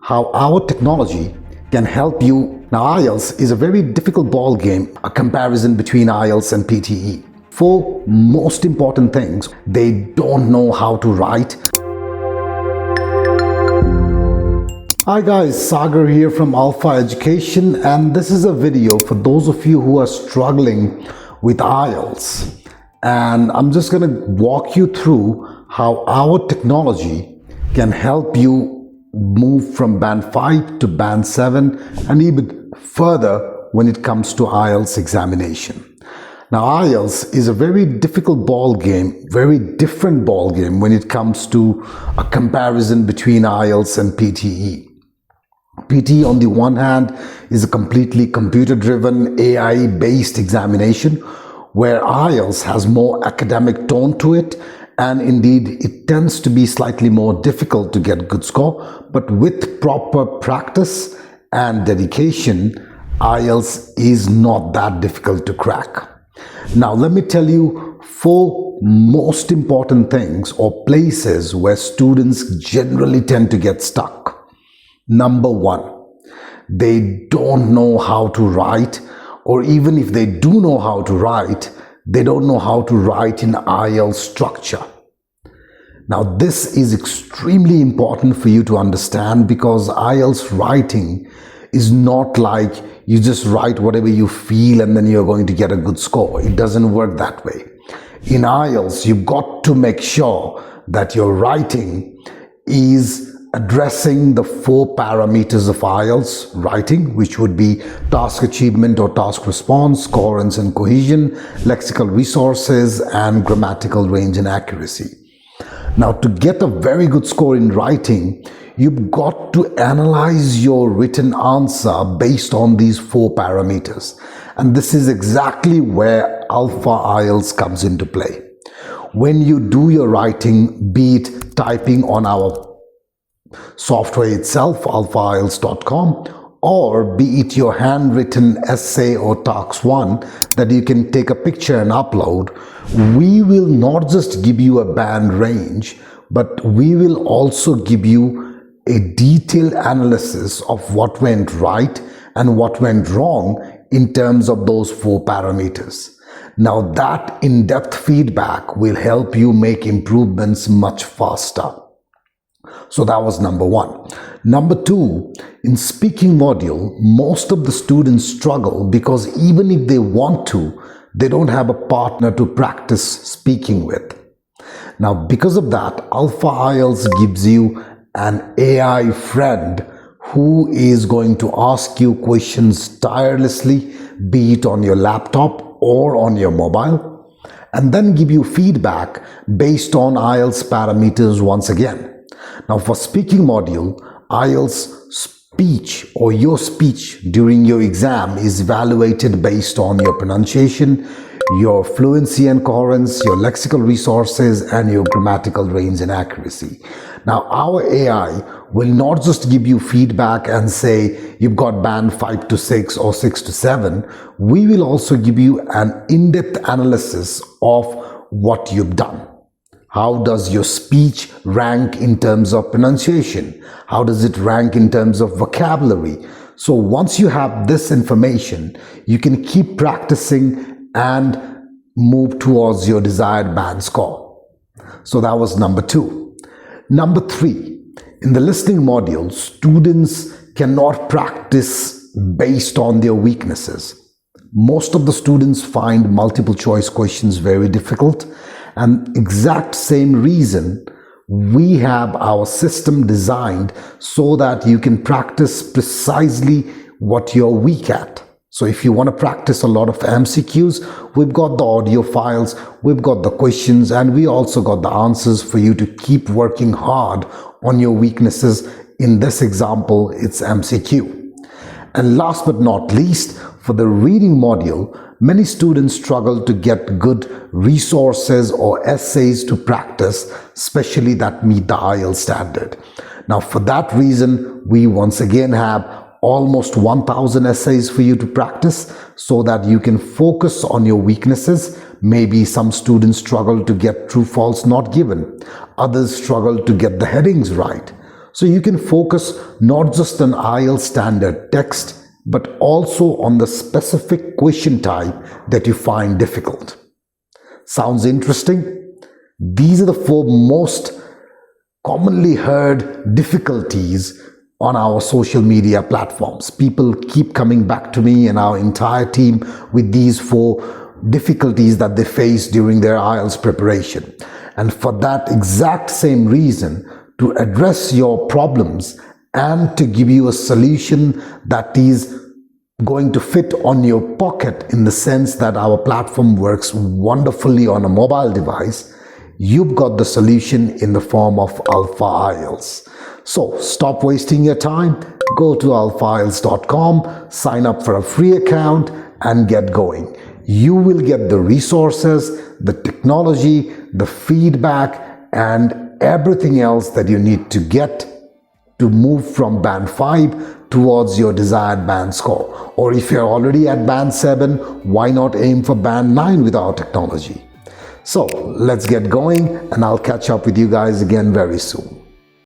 how our technology can help you. Now, IELTS is a very difficult ball game, a comparison between IELTS and PTE. For most important things, they don't know how to write. Hi guys, Sagar here from Alfa Education, and this is a video for those of you who are struggling with IELTS. And I'm just going to walk you through how our technology can help you move from band 5 to band 7 and even further when it comes to IELTS examination. Now, IELTS is a very difficult ball game, very different ball game when it comes to a comparison between IELTS and PTE. PTE, on the one hand, is a completely computer-driven, AI-based examination, where IELTS has more academic tone to it, and indeed it tends to be slightly more difficult to get good score, but with proper practice and dedication, IELTS is not that difficult to crack. Now, let me tell you 4 most important things or places where students generally tend to get stuck. Number 1, they don't know how to write, or even if they do know how to write, they don't know how to write in IELTS structure. Now, this is extremely important for you to understand, because IELTS writing is not like you just write whatever you feel and then you're going to get a good score. It doesn't work that way. In IELTS, you've got to make sure that your writing is addressing the 4 parameters of IELTS writing, which would be task achievement or task response, coherence and cohesion, lexical resources, and grammatical range and accuracy. Now, to get a very good score in writing, you've got to analyze your written answer based on these 4 parameters. And this is exactly where Alfa IELTS comes into play. When you do your writing, be it typing on our software itself, alfaielts.com, or be it your handwritten essay or task 1 that you can take a picture and upload, we will not just give you a band range, but we will also give you a detailed analysis of what went right and what went wrong in terms of those 4 parameters. Now, that in-depth feedback will help you make improvements much faster. So that was number 1. Number 2, in speaking module, most of the students struggle because even if they want to, they don't have a partner to practice speaking with. Now, because of that, Alfa IELTS gives you an AI friend who is going to ask you questions tirelessly, be it on your laptop or on your mobile, and then give you feedback based on IELTS parameters once again. Now, for speaking module, IELTS speech or your speech during your exam is evaluated based on your pronunciation, your fluency and coherence, your lexical resources, and your grammatical range and accuracy. Now, our AI will not just give you feedback and say you've got band 5 to 6 or 6 to 7. We will also give you an in-depth analysis of what you've done. How does your speech rank in terms of pronunciation? How does it rank in terms of vocabulary? So once you have this information, you can keep practicing and move towards your desired band score. So that was number 2. Number 3, in the listening module, students cannot practice based on their weaknesses. Most of the students find multiple choice questions very difficult, and exact same reason we have our system designed so that you can practice precisely what you're weak at. So if you want to practice a lot of MCQs, we've got the audio files, we've got the questions, and we also got the answers for you to keep working hard on your weaknesses. In this example, it's MCQ. And last but not least, for the reading module, many students struggle to get good resources or essays to practice, especially that meet the IELTS standard. Now, for that reason, we once again have almost 1,000 essays for you to practice so that you can focus on your weaknesses. Maybe some students struggle to get true, false, not given. Others struggle to get the headings right. So you can focus not just on IELTS standard text, but also on the specific question type that you find difficult. Sounds interesting? These are the 4 most commonly heard difficulties on our social media platforms. People keep coming back to me and our entire team with these 4 difficulties that they face during their IELTS preparation. And for that exact same reason, to address your problems and to give you a solution that is going to fit on your pocket, in the sense that our platform works wonderfully on a mobile device, you've got the solution in the form of Alfa IELTS. So stop wasting your time, go to alfaielts.com, sign up for a free account and get going. You will get the resources, the technology, the feedback and everything else that you need to get to move from band 5 towards your desired band score. Or if you're already at band 7, why not aim for band 9 with our technology? So let's get going and I'll catch up with you guys again very soon.